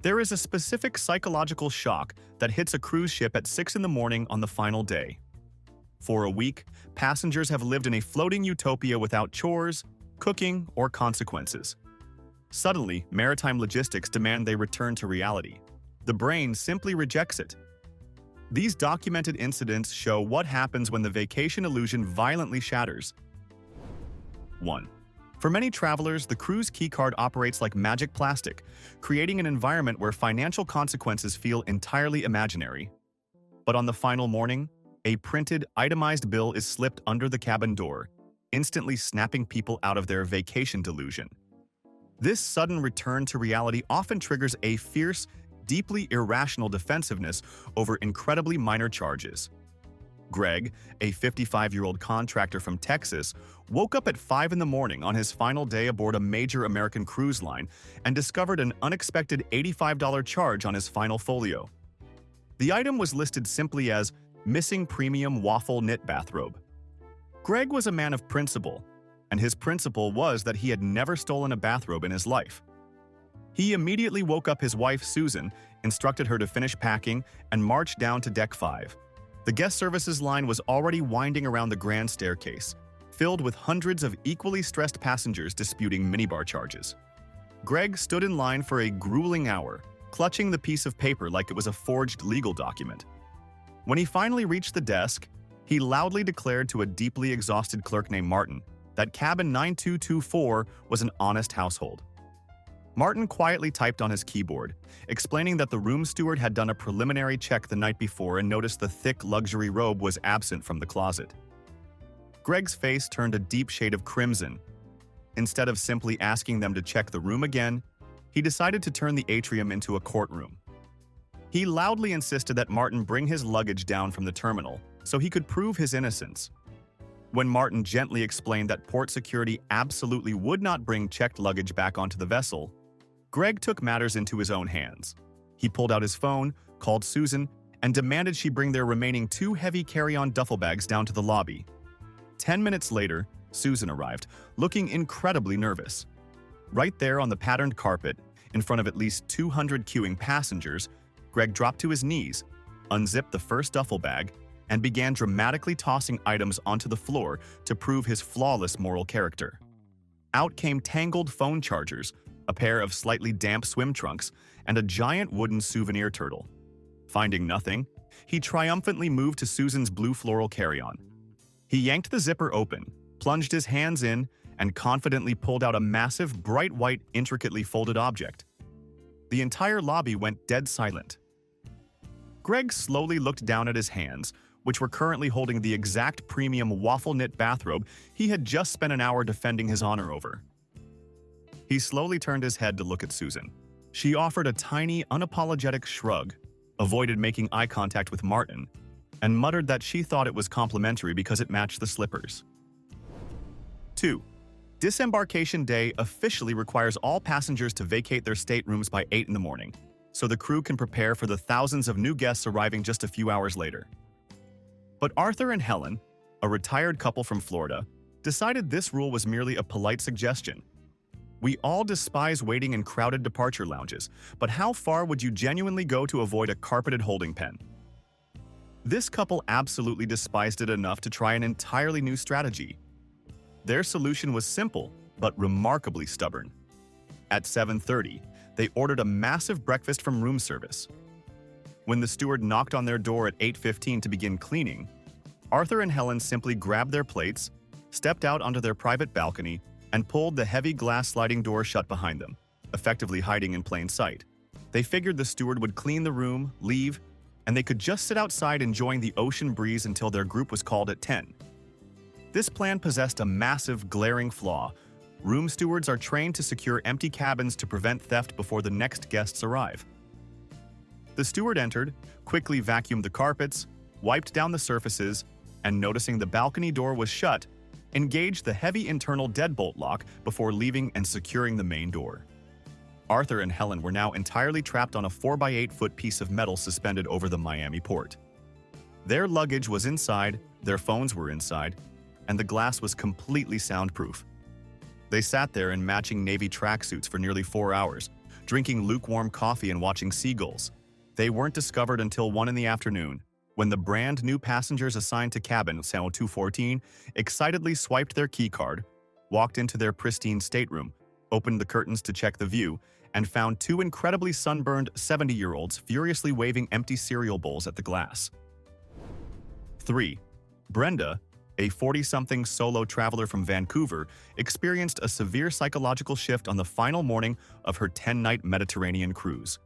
There is a specific psychological shock that hits a cruise ship at 6 in the morning on the final day. For a week, passengers have lived in a floating utopia without chores, cooking, or consequences. Suddenly, maritime logistics demand they return to reality. The brain simply rejects it. These documented incidents show what happens when the vacation illusion violently shatters. 1. For many travelers, the cruise keycard operates like magic plastic, creating an environment where financial consequences feel entirely imaginary. But on the final morning, a printed, itemized bill is slipped under the cabin door, instantly snapping people out of their vacation delusion. This sudden return to reality often triggers a fierce, deeply irrational defensiveness over incredibly minor charges. Greg, a 55-year-old contractor from Texas, woke up at 5 in the morning on his final day aboard a major American cruise line and discovered an unexpected $85 charge on his final folio. The item was listed simply as missing premium waffle knit bathrobe. Greg was a man of principle, and his principle was that he had never stolen a bathrobe in his life. He immediately woke up his wife, Susan, instructed her to finish packing, and marched down to deck 5. The guest services line was already winding around the grand staircase, filled with hundreds of equally stressed passengers disputing minibar charges. Greg stood in line for a grueling hour, clutching the piece of paper like it was a forged legal document. When he finally reached the desk, he loudly declared to a deeply exhausted clerk named Martin that cabin 9224 was an honest household. Martin quietly typed on his keyboard, explaining that the room steward had done a preliminary check the night before and noticed the thick luxury robe was absent from the closet. Greg's face turned a deep shade of crimson. Instead of simply asking them to check the room again, he decided to turn the atrium into a courtroom. He loudly insisted that Martin bring his luggage down from the terminal so he could prove his innocence. When Martin gently explained that port security absolutely would not bring checked luggage back onto the vessel, Greg took matters into his own hands. He pulled out his phone, called Susan, and demanded she bring their remaining 2 heavy carry-on duffel bags down to the lobby. 10 minutes later, Susan arrived, looking incredibly nervous. Right there on the patterned carpet, in front of at least 200 queuing passengers, Greg dropped to his knees, unzipped the first duffel bag, and began dramatically tossing items onto the floor to prove his flawless moral character. Out came tangled phone chargers, a pair of slightly damp swim trunks, and a giant wooden souvenir turtle. Finding nothing, he triumphantly moved to Susan's blue floral carry-on. He yanked the zipper open, plunged his hands in, and confidently pulled out a massive, bright white, intricately folded object. The entire lobby went dead silent. Greg slowly looked down at his hands, which were currently holding the exact premium waffle knit bathrobe he had just spent an hour defending his honor over. He slowly turned his head to look at Susan. She offered a tiny, unapologetic shrug, avoided making eye contact with Martin, and muttered that she thought it was complimentary because it matched the slippers. 2. Disembarkation Day officially requires all passengers to vacate their staterooms by 8 in the morning, so the crew can prepare for the thousands of new guests arriving just a few hours later. But Arthur and Helen, a retired couple from Florida, decided this rule was merely a polite suggestion. We all despise waiting in crowded departure lounges, but how far would you genuinely go to avoid a carpeted holding pen? This couple absolutely despised it enough to try an entirely new strategy. Their solution was simple, but remarkably stubborn. At 7:30, they ordered a massive breakfast from room service. When the steward knocked on their door at 8:15 to begin cleaning, Arthur and Helen simply grabbed their plates, stepped out onto their private balcony, and pulled the heavy glass sliding door shut behind them, effectively hiding in plain sight. They figured the steward would clean the room, leave, and they could just sit outside enjoying the ocean breeze until their group was called at 10. This plan possessed a massive, glaring flaw. Room stewards are trained to secure empty cabins to prevent theft before the next guests arrive. The steward entered, quickly vacuumed the carpets, wiped down the surfaces, and noticing the balcony door was shut, engaged the heavy internal deadbolt lock before leaving and securing the main door. Arthur and Helen were now entirely trapped on a 4x8-foot piece of metal suspended over the Miami port. Their luggage was inside, their phones were inside, and the glass was completely soundproof. They sat there in matching Navy tracksuits for nearly 4 hours, drinking lukewarm coffee and watching seagulls. They weren't discovered until 1 in the afternoon, when the brand new passengers assigned to cabin 214 excitedly swiped their keycard, walked into their pristine stateroom, opened the curtains to check the view, and found two incredibly sunburned 70-year-olds furiously waving empty cereal bowls at the glass. 3. Brenda, a 40-something solo traveler from Vancouver, experienced a severe psychological shift on the final morning of her 10-night Mediterranean cruise.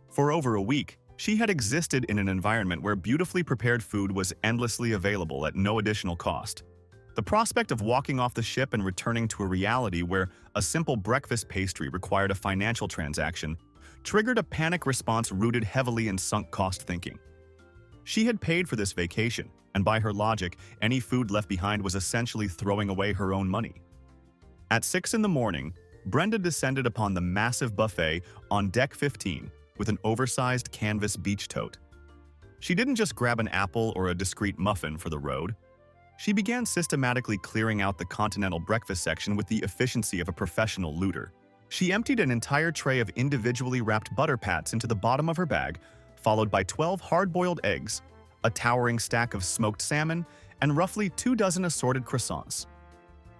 For over a week, she had existed in an environment where beautifully prepared food was endlessly available at no additional cost. The prospect of walking off the ship and returning to a reality where a simple breakfast pastry required a financial transaction triggered a panic response rooted heavily in sunk cost thinking. She had paid for this vacation, and by her logic, any food left behind was essentially throwing away her own money. At 6 in the morning, Brenda descended upon the massive buffet on Deck 15 with an oversized canvas beach tote. She didn't just grab an apple or a discreet muffin for the road. She began systematically clearing out the continental breakfast section with the efficiency of a professional looter. She emptied an entire tray of individually wrapped butter pats into the bottom of her bag, followed by 12 hard-boiled eggs, a towering stack of smoked salmon, and roughly 24 assorted croissants.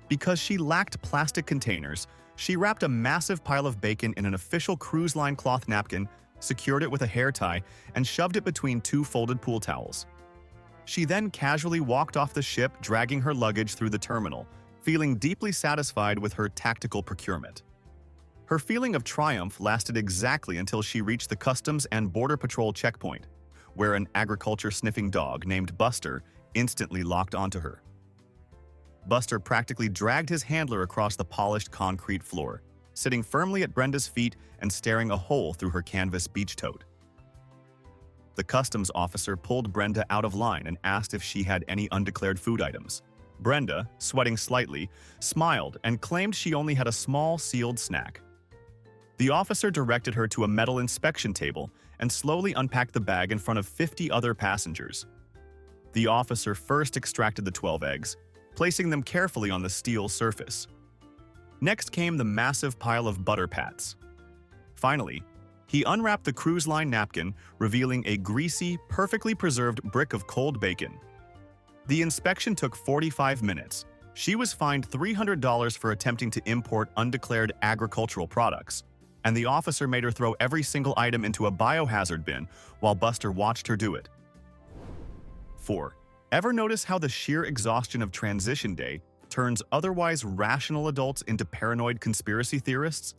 Because she lacked plastic containers, she wrapped a massive pile of bacon in an official cruise line cloth napkin, secured it with a hair tie, and shoved it between two folded pool towels. She then casually walked off the ship, dragging her luggage through the terminal, feeling deeply satisfied with her tactical procurement. Her feeling of triumph lasted exactly until she reached the Customs and Border Patrol checkpoint, where an agriculture-sniffing dog named Buster instantly locked onto her. Buster practically dragged his handler across the polished concrete floor, sitting firmly at Brenda's feet and staring a hole through her canvas beach tote. The customs officer pulled Brenda out of line and asked if she had any undeclared food items. Brenda, sweating slightly, smiled and claimed she only had a small sealed snack. The officer directed her to a metal inspection table and slowly unpacked the bag in front of 50 other passengers. The officer first extracted the 12 eggs, placing them carefully on the steel surface. Next came the massive pile of butter pats. Finally, he unwrapped the cruise line napkin, revealing a greasy, perfectly preserved brick of cold bacon. The inspection took 45 minutes. She was fined $300 for attempting to import undeclared agricultural products, and the officer made her throw every single item into a biohazard bin while Buster watched her do it. 4. Ever notice how the sheer exhaustion of transition day turns otherwise rational adults into paranoid conspiracy theorists?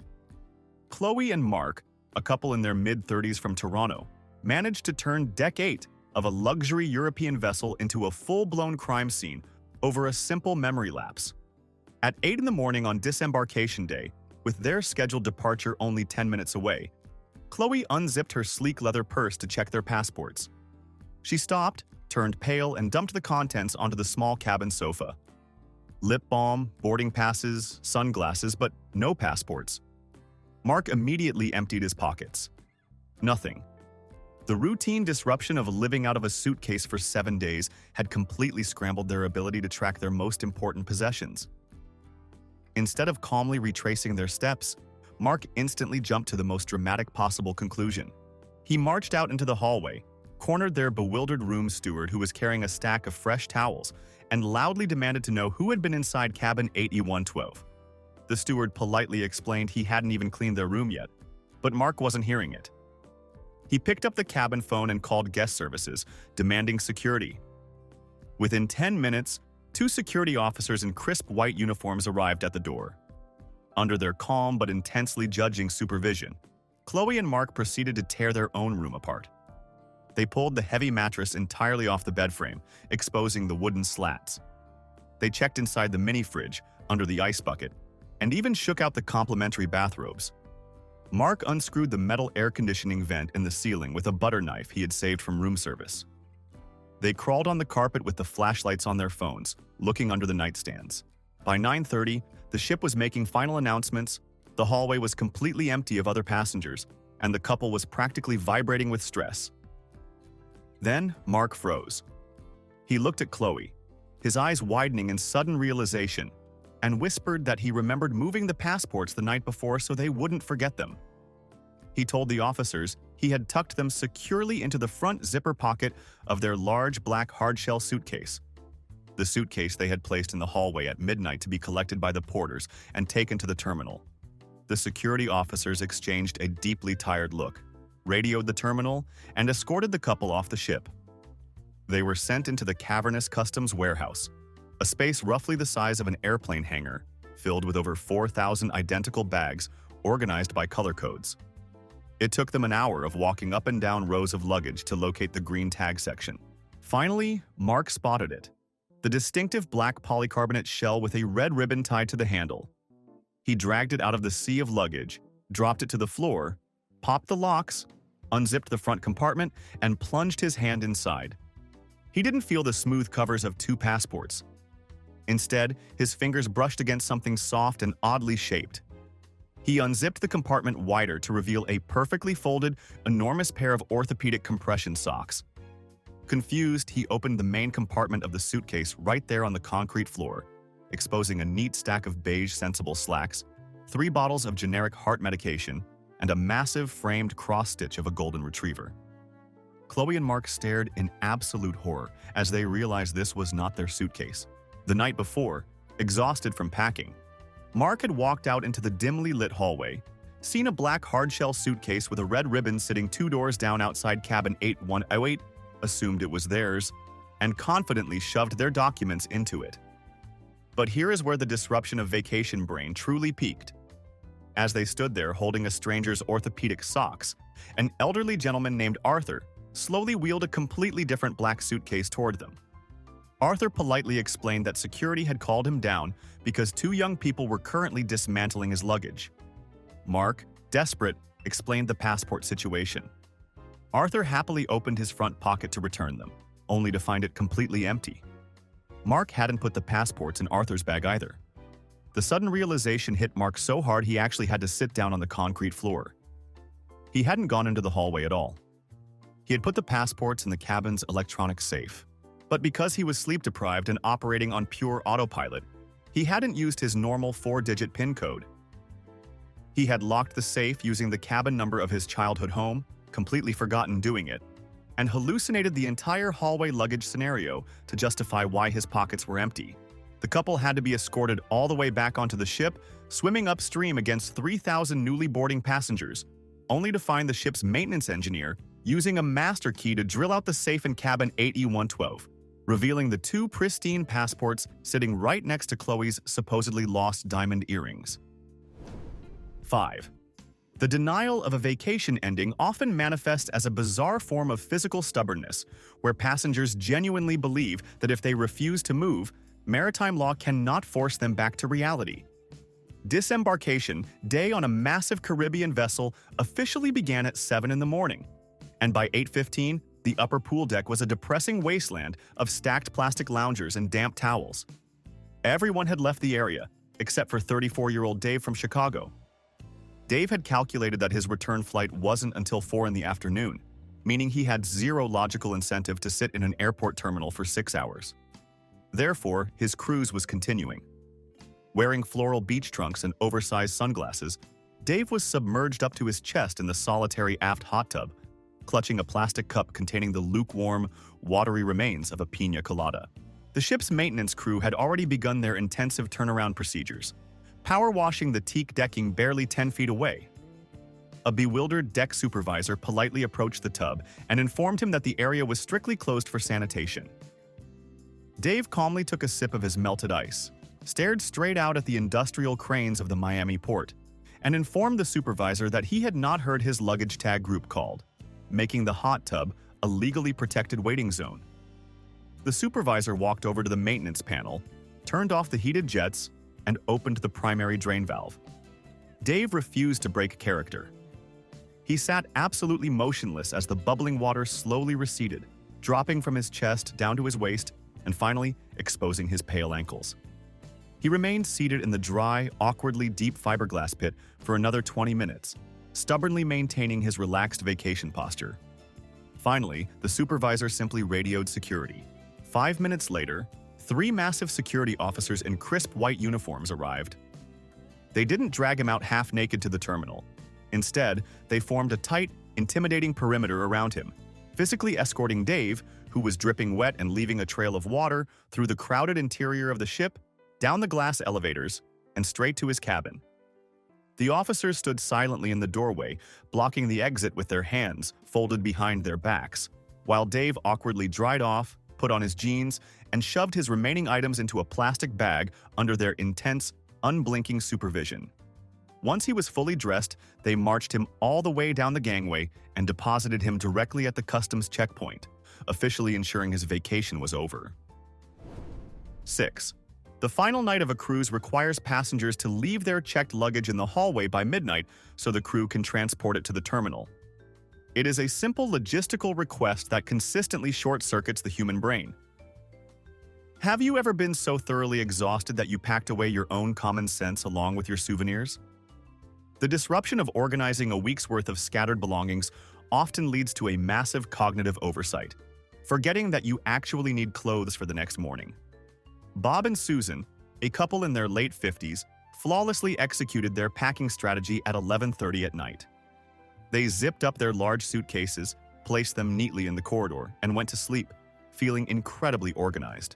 Chloe and Mark, a couple in their mid-30s from Toronto, managed to turn Deck 8 of a luxury European vessel into a full-blown crime scene over a simple memory lapse. At 8 in the morning on Disembarkation Day, with their scheduled departure only 10 minutes away, Chloe unzipped her sleek leather purse to check their passports. She stopped, turned pale, and dumped the contents onto the small cabin sofa. Lip balm, boarding passes, sunglasses, but no passports. Mark immediately emptied his pockets. Nothing. The routine disruption of living out of a suitcase for 7 days had completely scrambled their ability to track their most important possessions. Instead of calmly retracing their steps, Mark instantly jumped to the most dramatic possible conclusion. He marched out into the hallway, cornered their bewildered room steward who was carrying a stack of fresh towels, and loudly demanded to know who had been inside cabin 8E112. The steward politely explained he hadn't even cleaned their room yet, but Mark wasn't hearing it. He picked up the cabin phone and called guest services, demanding security. Within 10 minutes, 2 security officers in crisp white uniforms arrived at the door. Under their calm but intensely judging supervision, Chloe and Mark proceeded to tear their own room apart. They pulled the heavy mattress entirely off the bed frame, exposing the wooden slats. They checked inside the mini fridge, under the ice bucket, and even shook out the complimentary bathrobes. Mark unscrewed the metal air conditioning vent in the ceiling with a butter knife he had saved from room service. They crawled on the carpet with the flashlights on their phones, looking under the nightstands. By 9:30, the ship was making final announcements, the hallway was completely empty of other passengers, and the couple was practically vibrating with stress. Then, Mark froze. He looked at Chloe, his eyes widening in sudden realization, and whispered that he remembered moving the passports the night before so they wouldn't forget them. He told the officers he had tucked them securely into the front zipper pocket of their large black hardshell suitcase. The suitcase they had placed in the hallway at midnight to be collected by the porters and taken to the terminal. The security officers exchanged a deeply tired look, radioed the terminal, and escorted the couple off the ship. They were sent into the cavernous customs warehouse, a space roughly the size of an airplane hangar, filled with over 4,000 identical bags organized by color codes. It took them an hour of walking up and down rows of luggage to locate the green tag section. Finally, Mark spotted it, the distinctive black polycarbonate shell with a red ribbon tied to the handle. He dragged it out of the sea of luggage, dropped it to the floor, popped the locks, unzipped the front compartment, and plunged his hand inside. He didn't feel the smooth covers of 2 passports. Instead, his fingers brushed against something soft and oddly shaped. He unzipped the compartment wider to reveal a perfectly folded, enormous pair of orthopedic compression socks. Confused, he opened the main compartment of the suitcase right there on the concrete floor, exposing a neat stack of beige Sensible slacks, 3 bottles of generic heart medication, and a massive framed cross-stitch of a golden retriever. Chloe and Mark stared in absolute horror as they realized this was not their suitcase. The night before, exhausted from packing, Mark had walked out into the dimly lit hallway, seen a black hardshell suitcase with a red ribbon sitting 2 doors down outside cabin 8108, assumed it was theirs, and confidently shoved their documents into it. But here is where the disruption of vacation brain truly peaked. As they stood there holding a stranger's orthopedic socks, an elderly gentleman named Arthur slowly wheeled a completely different black suitcase toward them. Arthur politely explained that security had called him down because 2 young people were currently dismantling his luggage. Mark, desperate, explained the passport situation. Arthur happily opened his front pocket to return them, only to find it completely empty. Mark hadn't put the passports in Arthur's bag either. The sudden realization hit Mark so hard he actually had to sit down on the concrete floor. He hadn't gone into the hallway at all. He had put the passports in the cabin's electronic safe. But because he was sleep-deprived and operating on pure autopilot, he hadn't used his normal 4-digit PIN code. He had locked the safe using the cabin number of his childhood home, completely forgotten doing it, and hallucinated the entire hallway luggage scenario to justify why his pockets were empty. The couple had to be escorted all the way back onto the ship, swimming upstream against 3,000 newly boarding passengers, only to find the ship's maintenance engineer using a master key to drill out the safe in cabin 8112, revealing the 2 pristine passports sitting right next to Chloe's supposedly lost diamond earrings. 5. The denial of a vacation ending often manifests as a bizarre form of physical stubbornness, where passengers genuinely believe that if they refuse to move, maritime law cannot force them back to reality. Disembarkation day on a massive Caribbean vessel officially began at 7 in the morning, and by 8:15, the upper pool deck was a depressing wasteland of stacked plastic loungers and damp towels. Everyone had left the area, except for 34-year-old Dave from Chicago. Dave had calculated that his return flight wasn't until 4 in the afternoon, meaning he had zero logical incentive to sit in an airport terminal for 6 hours. Therefore, his cruise was continuing. Wearing floral beach trunks and oversized sunglasses, Dave was submerged up to his chest in the solitary aft hot tub, clutching a plastic cup containing the lukewarm, watery remains of a piña colada. The ship's maintenance crew had already begun their intensive turnaround procedures, power washing the teak decking barely 10 feet away. A bewildered deck supervisor politely approached the tub and informed him that the area was strictly closed for sanitation. Dave calmly took a sip of his melted ice, stared straight out at the industrial cranes of the Miami port, and informed the supervisor that he had not heard his luggage tag group called, making the hot tub a legally protected waiting zone. The supervisor walked over to the maintenance panel, turned off the heated jets, and opened the primary drain valve. Dave refused to break character. He sat absolutely motionless as the bubbling water slowly receded, dropping from his chest down to his waist and finally exposing his pale ankles. He remained seated in the dry, awkwardly deep fiberglass pit for another 20 minutes, stubbornly maintaining his relaxed vacation posture. Finally, the supervisor simply radioed security. 5 minutes later, 3 massive security officers in crisp white uniforms arrived. They didn't drag him out half-naked to the terminal. Instead, they formed a tight, intimidating perimeter around him, physically escorting Dave, who was dripping wet and leaving a trail of water, through the crowded interior of the ship, down the glass elevators, and straight to his cabin. The officers stood silently in the doorway, blocking the exit with their hands folded behind their backs, while Dave awkwardly dried off, put on his jeans, and shoved his remaining items into a plastic bag under their intense, unblinking supervision. Once he was fully dressed, they marched him all the way down the gangway and deposited him directly at the customs checkpoint, officially ensuring his vacation was over. 6. The final night of a cruise requires passengers to leave their checked luggage in the hallway by midnight so the crew can transport it to the terminal. It is a simple logistical request that consistently short-circuits the human brain. Have you ever been so thoroughly exhausted that you packed away your own common sense along with your souvenirs? The disruption of organizing a week's worth of scattered belongings often leads to a massive cognitive oversight, forgetting that you actually need clothes for the next morning. Bob and Susan, a couple in their late 50s, flawlessly executed their packing strategy at 11:30 at night. They zipped up their large suitcases, placed them neatly in the corridor, and went to sleep, feeling incredibly organized.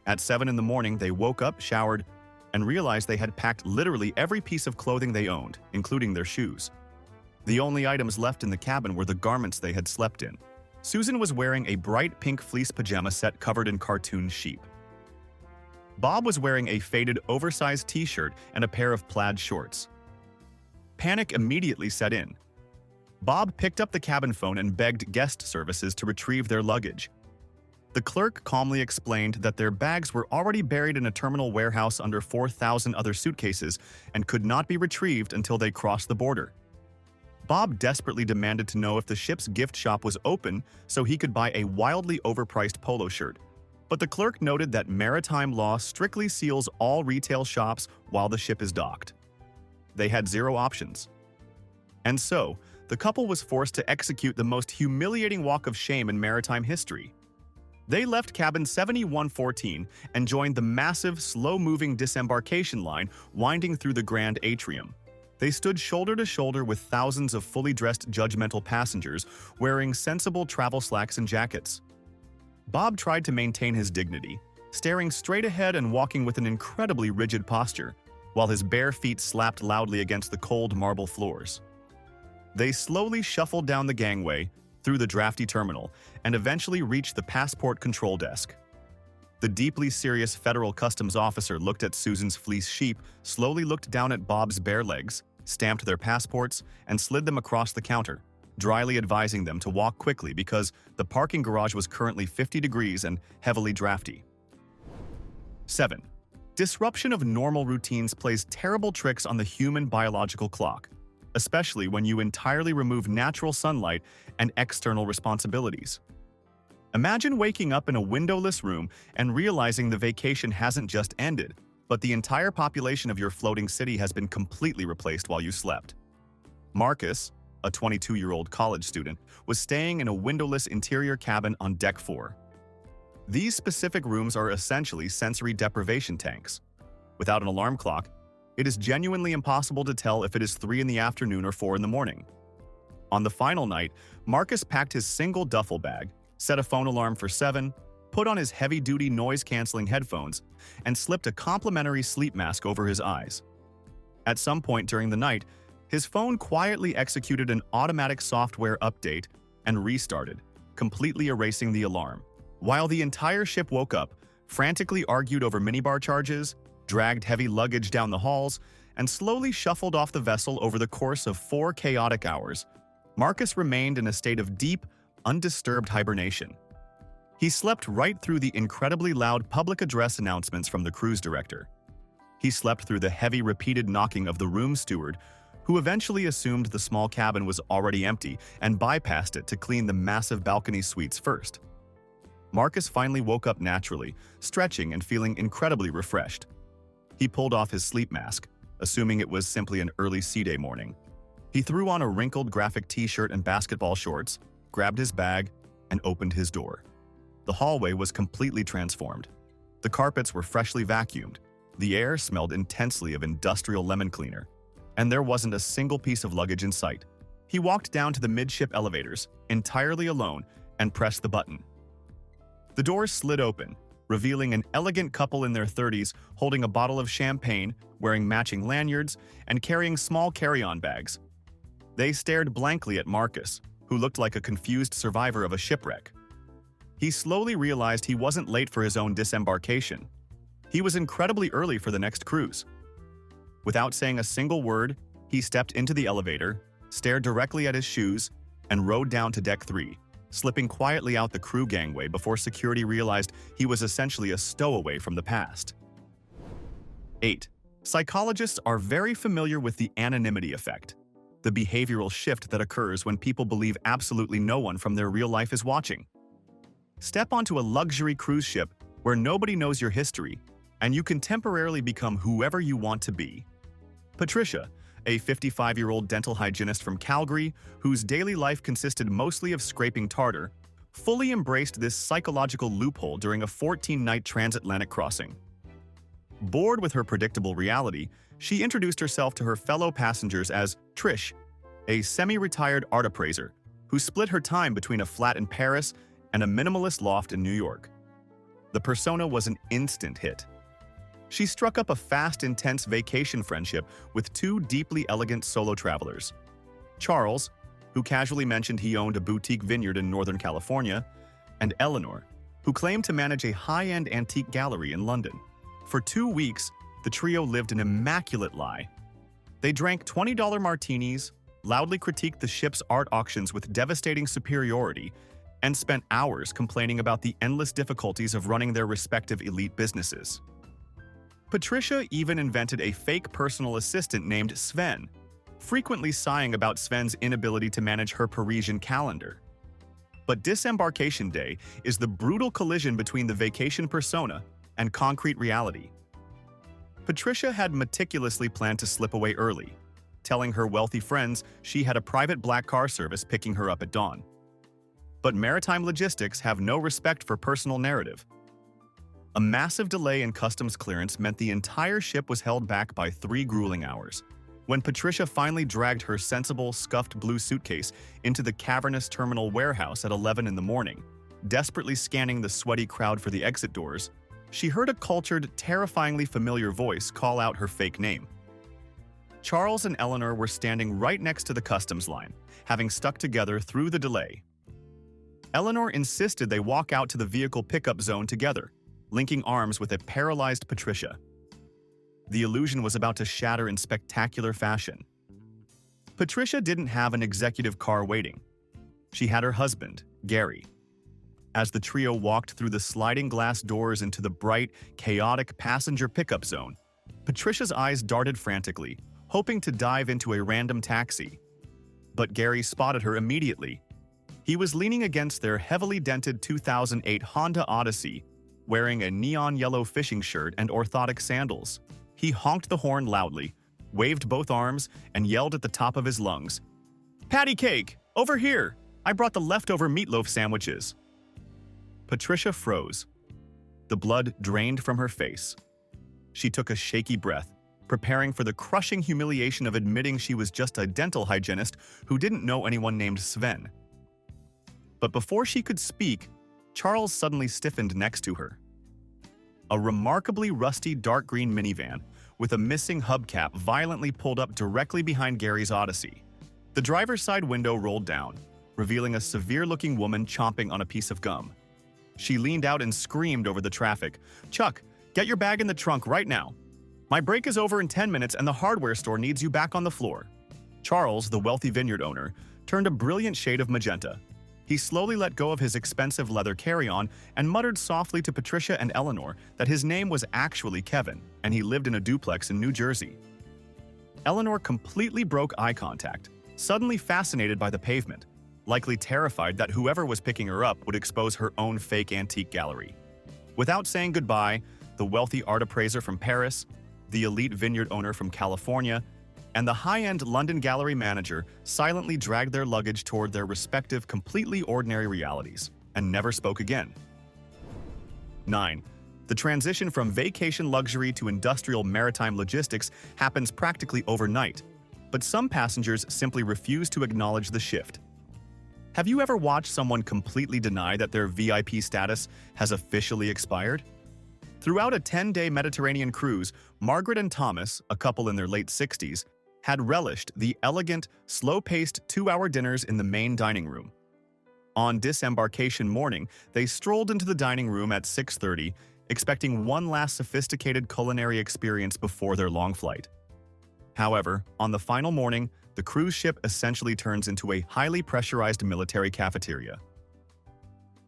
At 7 in the morning, they woke up, showered, and realized they had packed literally every piece of clothing they owned, including their shoes. The only items left in the cabin were the garments they had slept in. Susan was wearing a bright pink fleece pajama set covered in cartoon sheep. Bob was wearing a faded, oversized t-shirt and a pair of plaid shorts. Panic immediately set in. Bob picked up the cabin phone and begged guest services to retrieve their luggage. The clerk calmly explained that their bags were already buried in a terminal warehouse under 4,000 other suitcases and could not be retrieved until they crossed the border. Bob desperately demanded to know if the ship's gift shop was open so he could buy a wildly overpriced polo shirt. But the clerk noted that maritime law strictly seals all retail shops while the ship is docked. They had zero options. And so, the couple was forced to execute the most humiliating walk of shame in maritime history. They left cabin 7114 and joined the massive, slow-moving disembarkation line winding through the grand atrium. They stood shoulder to shoulder with thousands of fully dressed judgmental passengers wearing sensible travel slacks and jackets. Bob tried to maintain his dignity, staring straight ahead and walking with an incredibly rigid posture, while his bare feet slapped loudly against the cold marble floors. They slowly shuffled down the gangway, through the drafty terminal, and eventually reached the passport control desk. The deeply serious federal customs officer looked at Susan's fleece sheep, slowly looked down at Bob's bare legs, stamped their passports, and slid them across the counter, dryly advising them to walk quickly because the parking garage was currently 50 degrees and heavily drafty. 7. Disruption of normal routines plays terrible tricks on the human biological clock, especially when you entirely remove natural sunlight and external responsibilities. Imagine waking up in a windowless room and realizing the vacation hasn't just ended, but the entire population of your floating city has been completely replaced while you slept. Marcus, a 22-year-old college student, was staying in a windowless interior cabin on Deck 4. These specific rooms are essentially sensory deprivation tanks. Without an alarm clock, it is genuinely impossible to tell if it is 3 in the afternoon or 4 in the morning. On the final night, Marcus packed his single duffel bag, set a phone alarm for 7, put on his heavy-duty noise-canceling headphones, and slipped a complimentary sleep mask over his eyes. At some point during the night, his phone quietly executed an automatic software update and restarted, completely erasing the alarm. While the entire ship woke up, frantically argued over minibar charges, dragged heavy luggage down the halls, and slowly shuffled off the vessel over the course of 4 chaotic hours, Marcus remained in a state of deep, undisturbed hibernation. He slept right through the incredibly loud public address announcements from the cruise director. He slept through the heavy, repeated knocking of the room steward, who eventually assumed the small cabin was already empty and bypassed it to clean the massive balcony suites first. Marcus finally woke up naturally, stretching and feeling incredibly refreshed. He pulled off his sleep mask, assuming it was simply an early sea day morning. He threw on a wrinkled graphic t-shirt and basketball shorts, grabbed his bag, and opened his door. The hallway was completely transformed. The carpets were freshly vacuumed. The air smelled intensely of industrial lemon cleaner. and there wasn't a single piece of luggage in sight. He walked down to the midship elevators, entirely alone, and pressed the button. The doors slid open, revealing an elegant couple in their 30s holding a bottle of champagne, wearing matching lanyards, and carrying small carry-on bags. They stared blankly at Marcus, who looked like a confused survivor of a shipwreck. He slowly realized he wasn't late for his own disembarkation. He was incredibly early for the next cruise. Without saying a single word, he stepped into the elevator, stared directly at his shoes, and rode down to deck 3, slipping quietly out the crew gangway before security realized he was essentially a stowaway from the past. 8. Psychologists are very familiar with the anonymity effect, the behavioral shift that occurs when people believe absolutely no one from their real life is watching. Step onto a luxury cruise ship where nobody knows your history, and you can temporarily become whoever you want to be. Patricia, a 55-year-old dental hygienist from Calgary whose daily life consisted mostly of scraping tartar, fully embraced this psychological loophole during a 14-night transatlantic crossing. Bored with her predictable reality, she introduced herself to her fellow passengers as Trish, a semi-retired art appraiser who split her time between a flat in Paris and a minimalist loft in New York. The persona was an instant hit. She struck up a fast, intense vacation friendship with 2 deeply elegant solo travelers. Charles, who casually mentioned he owned a boutique vineyard in Northern California, and Eleanor, who claimed to manage a high-end antique gallery in London. For 2 weeks, the trio lived an immaculate lie. They drank $20 martinis, loudly critiqued the ship's art auctions with devastating superiority, and spent hours complaining about the endless difficulties of running their respective elite businesses. Patricia even invented a fake personal assistant named Sven, frequently sighing about Sven's inability to manage her Parisian calendar. But Disembarkation Day is the brutal collision between the vacation persona and concrete reality. Patricia had meticulously planned to slip away early, telling her wealthy friends she had a private black car service picking her up at dawn. But maritime logistics have no respect for personal narrative. A massive delay in customs clearance meant the entire ship was held back by 3 grueling hours. When Patricia finally dragged her sensible, scuffed blue suitcase into the cavernous terminal warehouse at 11 in the morning, desperately scanning the sweaty crowd for the exit doors, she heard a cultured, terrifyingly familiar voice call out her fake name. Charles and Eleanor were standing right next to the customs line, having stuck together through the delay. Eleanor insisted they walk out to the vehicle pickup zone together, linking arms with a paralyzed Patricia. The illusion was about to shatter in spectacular fashion. Patricia didn't have an executive car waiting. She had her husband, Gary. As the trio walked through the sliding glass doors into the bright, chaotic passenger pickup zone, Patricia's eyes darted frantically, hoping to dive into a random taxi. But Gary spotted her immediately. He was leaning against their heavily dented 2008 Honda Odyssey, wearing a neon yellow fishing shirt and orthotic sandals. He honked the horn loudly, waved both arms, and yelled at the top of his lungs, "Patty cake! Over here! I brought the leftover meatloaf sandwiches!" Patricia froze. The blood drained from her face. She took a shaky breath, preparing for the crushing humiliation of admitting she was just a dental hygienist who didn't know anyone named Sven. But before she could speak, Charles suddenly stiffened next to her. A remarkably rusty dark green minivan with a missing hubcap violently pulled up directly behind Gary's Odyssey. The driver's side window rolled down, revealing a severe-looking woman chomping on a piece of gum. She leaned out and screamed over the traffic, "Chuck, get your bag in the trunk right now. My break is over in 10 minutes and the hardware store needs you back on the floor." Charles, the wealthy vineyard owner, turned a brilliant shade of magenta. He slowly let go of his expensive leather carry-on and muttered softly to Patricia and Eleanor that his name was actually Kevin, and he lived in a duplex in New Jersey. Eleanor completely broke eye contact, suddenly fascinated by the pavement, likely terrified that whoever was picking her up would expose her own fake antique gallery. Without saying goodbye, the wealthy art appraiser from Paris, the elite vineyard owner from California, and the high-end London gallery manager silently dragged their luggage toward their respective completely ordinary realities and never spoke again. 9. The transition from vacation luxury to industrial maritime logistics happens practically overnight, but some passengers simply refuse to acknowledge the shift. Have you ever watched someone completely deny that their VIP status has officially expired? Throughout a 10-day Mediterranean cruise, Margaret and Thomas, a couple in their late 60s, had relished the elegant, slow-paced 2-hour dinners in the main dining room. On disembarkation morning, they strolled into the dining room at 6:30, expecting one last sophisticated culinary experience before their long flight. However, on the final morning, the cruise ship essentially turns into a highly pressurized military cafeteria.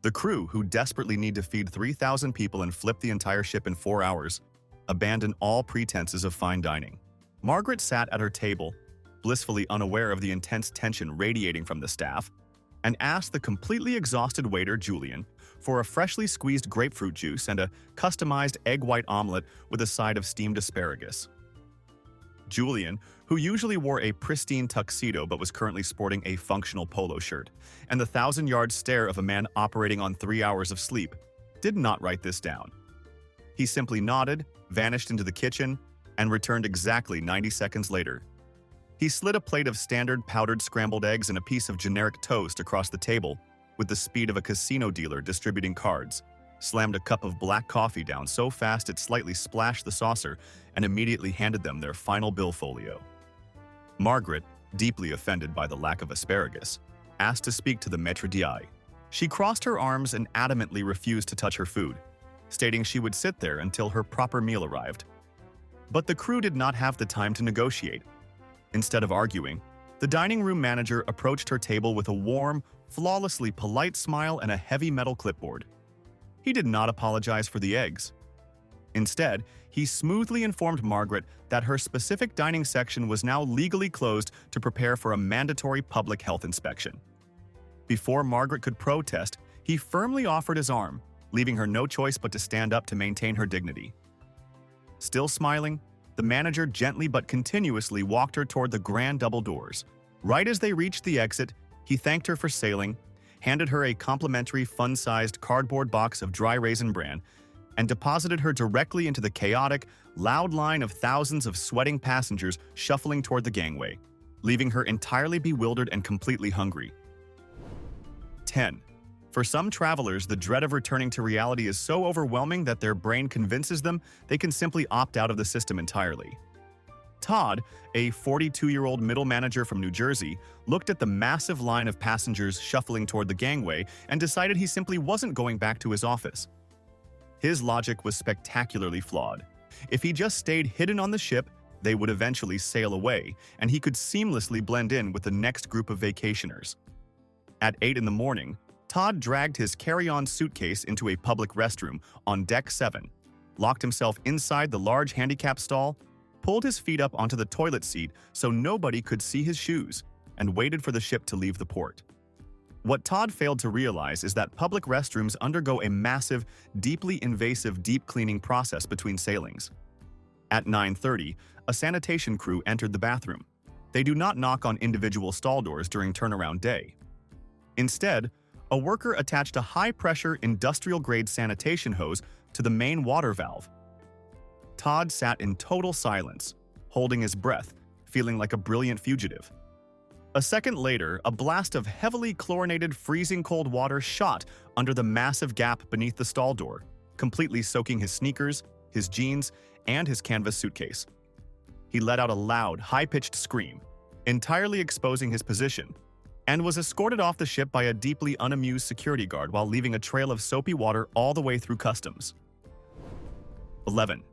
The crew, who desperately need to feed 3,000 people and flip the entire ship in 4 hours, abandon all pretenses of fine dining. Margaret sat at her table, blissfully unaware of the intense tension radiating from the staff, and asked the completely exhausted waiter, Julian, for a freshly squeezed grapefruit juice and a customized egg white omelet with a side of steamed asparagus. Julian, who usually wore a pristine tuxedo but was currently sporting a functional polo shirt, and the 1,000-yard stare of a man operating on 3 hours of sleep, did not write this down. He simply nodded, vanished into the kitchen, and returned exactly 90 seconds later. He slid a plate of standard powdered scrambled eggs and a piece of generic toast across the table with the speed of a casino dealer distributing cards, slammed a cup of black coffee down so fast it slightly splashed the saucer, and immediately handed them their final bill folio. Margaret, deeply offended by the lack of asparagus, asked to speak to the maître d'. She crossed her arms and adamantly refused to touch her food, stating she would sit there until her proper meal arrived. But the crew did not have the time to negotiate. Instead of arguing, the dining room manager approached her table with a warm, flawlessly polite smile and a heavy metal clipboard. He did not apologize for the eggs. Instead, he smoothly informed Margaret that her specific dining section was now legally closed to prepare for a mandatory public health inspection. Before Margaret could protest, he firmly offered his arm, leaving her no choice but to stand up to maintain her dignity. Still smiling, the manager gently but continuously walked her toward the grand double doors. Right as they reached the exit, he thanked her for sailing, handed her a complimentary fun-sized cardboard box of dry raisin bran, and deposited her directly into the chaotic, loud line of thousands of sweating passengers shuffling toward the gangway, leaving her entirely bewildered and completely hungry. 10. For some travelers, the dread of returning to reality is so overwhelming that their brain convinces them they can simply opt out of the system entirely. Todd, a 42-year-old middle manager from New Jersey, looked at the massive line of passengers shuffling toward the gangway and decided he simply wasn't going back to his office. His logic was spectacularly flawed. If he just stayed hidden on the ship, they would eventually sail away, and he could seamlessly blend in with the next group of vacationers. At 8 in the morning, Todd dragged his carry-on suitcase into a public restroom on Deck 7, locked himself inside the large handicap stall, pulled his feet up onto the toilet seat so nobody could see his shoes, and waited for the ship to leave the port. What Todd failed to realize is that public restrooms undergo a massive, deeply invasive deep cleaning process between sailings. At 9:30, a sanitation crew entered the bathroom. They do not knock on individual stall doors during turnaround day. Instead, a worker attached a high-pressure, industrial-grade sanitation hose to the main water valve. Todd sat in total silence, holding his breath, feeling like a brilliant fugitive. A second later, a blast of heavily chlorinated, freezing cold water shot under the massive gap beneath the stall door, completely soaking his sneakers, his jeans, and his canvas suitcase. He let out a loud, high-pitched scream, entirely exposing his position, and was escorted off the ship by a deeply unamused security guard while leaving a trail of soapy water all the way through customs. 11.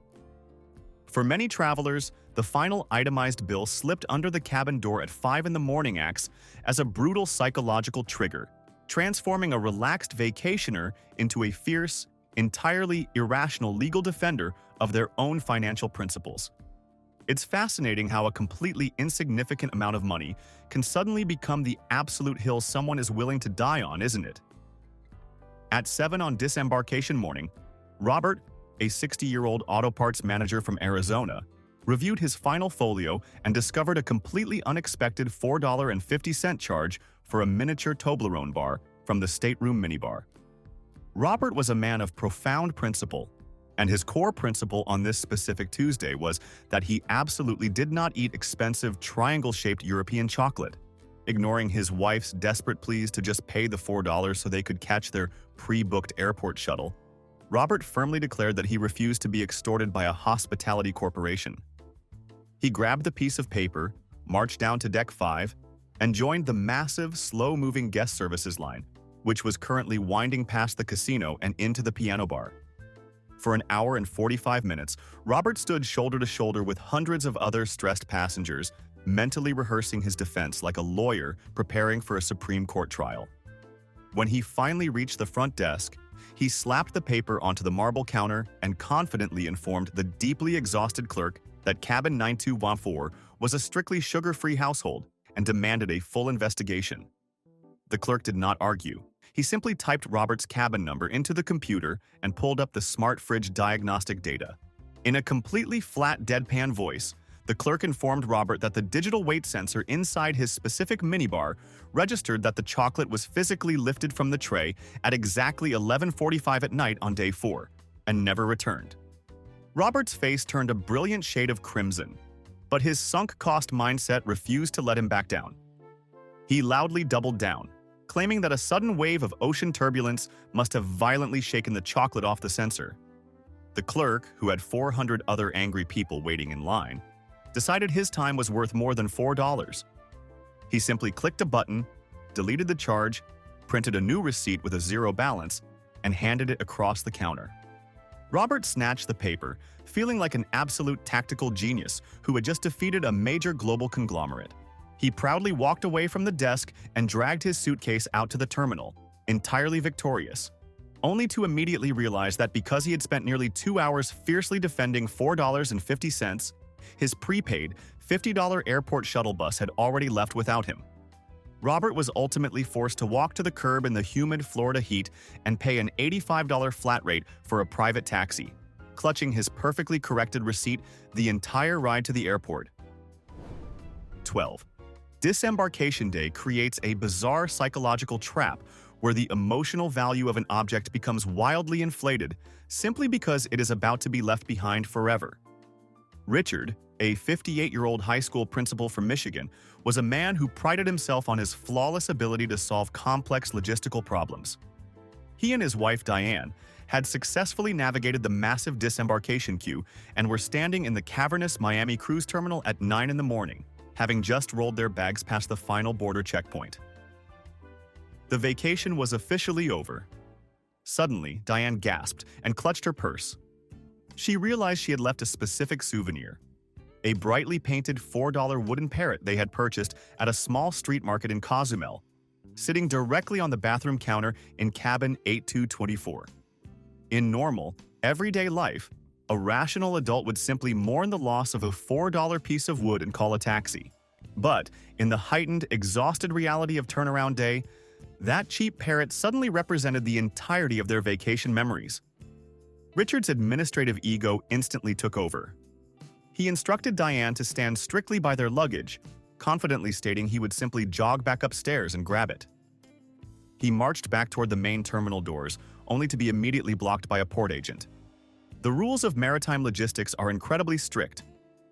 For many travelers, the final itemized bill slipped under the cabin door at 5 in the morning acts as a brutal psychological trigger, transforming a relaxed vacationer into a fierce, entirely irrational legal defender of their own financial principles. It's fascinating how a completely insignificant amount of money can suddenly become the absolute hill someone is willing to die on, isn't it? At 7 on disembarkation morning, Robert, a 60-year-old auto parts manager from Arizona, reviewed his final folio and discovered a completely unexpected $4.50 charge for a miniature Toblerone bar from the stateroom minibar. Robert was a man of profound principle, And his core principle on this specific Tuesday was that he absolutely did not eat expensive triangle-shaped European chocolate. Ignoring his wife's desperate pleas to just pay the $4 so they could catch their pre-booked airport shuttle, Robert firmly declared that he refused to be extorted by a hospitality corporation. He grabbed the piece of paper, marched down to Deck 5, and joined the massive, slow-moving guest services line, which was currently winding past the casino and into the piano bar. For an hour and 45 minutes, Robert stood shoulder to shoulder with hundreds of other stressed passengers, mentally rehearsing his defense like a lawyer preparing for a Supreme Court trial. When he finally reached the front desk, he slapped the paper onto the marble counter and confidently informed the deeply exhausted clerk that cabin 9214 was a strictly sugar-free household and demanded a full investigation. The clerk did not argue. He simply typed Robert's cabin number into the computer and pulled up the smart fridge diagnostic data. In a completely flat, deadpan voice, the clerk informed Robert that the digital weight sensor inside his specific minibar registered that the chocolate was physically lifted from the tray at exactly 11:45 at night on day 4, and never returned. Robert's face turned a brilliant shade of crimson, but his sunk-cost mindset refused to let him back down. He loudly doubled down, claiming that a sudden wave of ocean turbulence must have violently shaken the chocolate off the sensor. The clerk, who had 400 other angry people waiting in line, decided his time was worth more than $4. He simply clicked a button, deleted the charge, printed a new receipt with a zero balance, and handed it across the counter. Robert snatched the paper, feeling like an absolute tactical genius who had just defeated a major global conglomerate. He proudly walked away from the desk and dragged his suitcase out to the terminal, entirely victorious, only to immediately realize that because he had spent nearly 2 hours fiercely defending $4.50, his prepaid $50 airport shuttle bus had already left without him. Robert was ultimately forced to walk to the curb in the humid Florida heat and pay an $85 flat rate for a private taxi, clutching his perfectly corrected receipt the entire ride to the airport. 12. Disembarkation Day creates a bizarre psychological trap where the emotional value of an object becomes wildly inflated simply because it is about to be left behind forever. Richard, a 58-year-old high school principal from Michigan, was a man who prided himself on his flawless ability to solve complex logistical problems. He and his wife Diane had successfully navigated the massive disembarkation queue and were standing in the cavernous Miami cruise terminal at 9 in the morning, having just rolled their bags past the final border checkpoint. The vacation was officially over. Suddenly, Diane gasped and clutched her purse. She realized she had left a specific souvenir, a brightly painted $4 wooden parrot they had purchased at a small street market in Cozumel, sitting directly on the bathroom counter in cabin 8224. In normal, everyday life, a rational adult would simply mourn the loss of a $4 piece of wood and call a taxi. But in the heightened, exhausted reality of turnaround day, that cheap parrot suddenly represented the entirety of their vacation memories. Richard's administrative ego instantly took over. He instructed Diane to stand strictly by their luggage, confidently stating he would simply jog back upstairs and grab it. He marched back toward the main terminal doors, only to be immediately blocked by a port agent. The rules of maritime logistics are incredibly strict.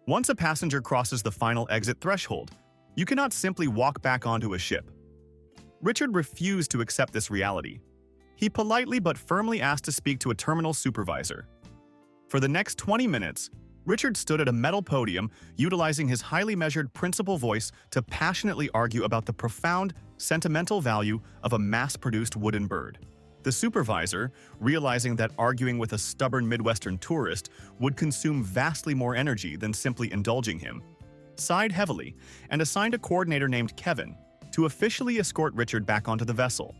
Once a passenger crosses the final exit threshold, you cannot simply walk back onto a ship. Richard refused to accept this reality. He politely but firmly asked to speak to a terminal supervisor. For the next 20 minutes, Richard stood at a metal podium, utilizing his highly measured principal voice to passionately argue about the profound, sentimental value of a mass-produced wooden bird. The supervisor, realizing that arguing with a stubborn Midwestern tourist would consume vastly more energy than simply indulging him, sighed heavily and assigned a coordinator named Kevin to officially escort Richard back onto the vessel.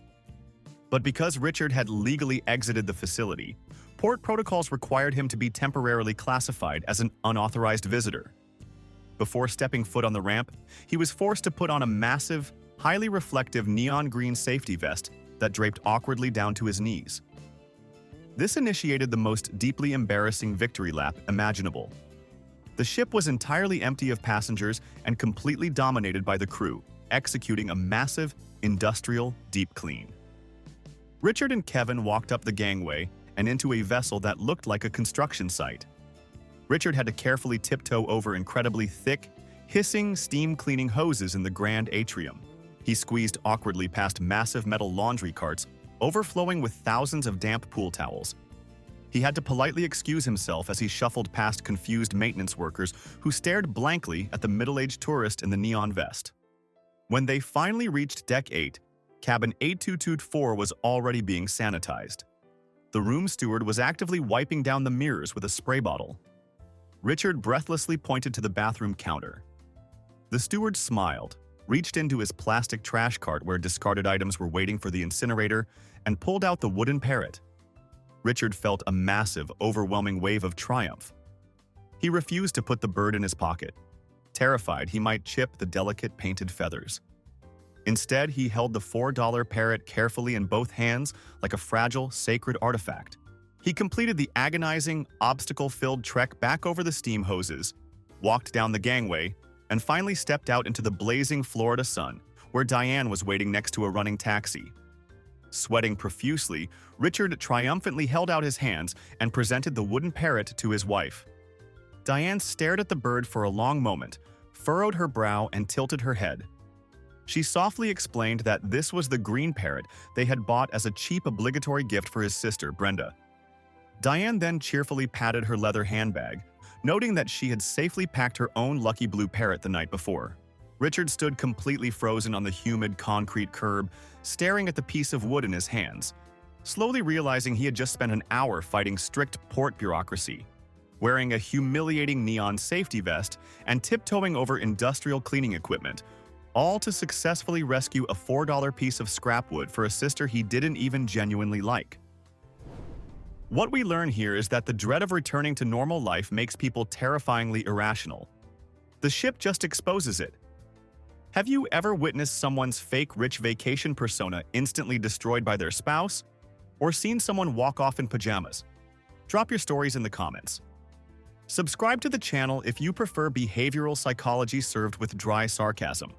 But because Richard had legally exited the facility, port protocols required him to be temporarily classified as an unauthorized visitor. Before stepping foot on the ramp, he was forced to put on a massive, highly reflective neon green safety vest that draped awkwardly down to his knees. This initiated the most deeply embarrassing victory lap imaginable. The ship was entirely empty of passengers and completely dominated by the crew, executing a massive, industrial deep clean. Richard and Kevin walked up the gangway and into a vessel that looked like a construction site. Richard had to carefully tiptoe over incredibly thick, hissing, steam-cleaning hoses in the grand atrium. He squeezed awkwardly past massive metal laundry carts, overflowing with thousands of damp pool towels. He had to politely excuse himself as he shuffled past confused maintenance workers who stared blankly at the middle-aged tourist in the neon vest. When they finally reached Deck 8, cabin 8224 was already being sanitized. The room steward was actively wiping down the mirrors with a spray bottle. Richard breathlessly pointed to the bathroom counter. The steward smiled, reached into his plastic trash cart where discarded items were waiting for the incinerator, and pulled out the wooden parrot. Richard felt a massive, overwhelming wave of triumph. He refused to put the bird in his pocket, terrified he might chip the delicate painted feathers. Instead, he held the $4 parrot carefully in both hands like a fragile, sacred artifact. He completed the agonizing, obstacle-filled trek back over the steam hoses, walked down the gangway, and finally stepped out into the blazing Florida sun, where Diane was waiting next to a running taxi. Sweating profusely, Richard triumphantly held out his hands and presented the wooden parrot to his wife. Diane stared at the bird for a long moment, furrowed her brow, and tilted her head. She softly explained that this was the green parrot they had bought as a cheap obligatory gift for his sister, Brenda. Diane then cheerfully patted her leather handbag, noting that she had safely packed her own lucky blue parrot the night before. Richard stood completely frozen on the humid concrete curb, staring at the piece of wood in his hands, slowly realizing he had just spent an hour fighting strict port bureaucracy, wearing a humiliating neon safety vest, and tiptoeing over industrial cleaning equipment, all to successfully rescue a $4 piece of scrap wood for a sister he didn't even genuinely like. What we learn here is that the dread of returning to normal life makes people terrifyingly irrational. The ship just exposes it. Have you ever witnessed someone's fake rich vacation persona instantly destroyed by their spouse? Or seen someone walk off in pajamas? Drop your stories in the comments. Subscribe to the channel if you prefer behavioral psychology served with dry sarcasm.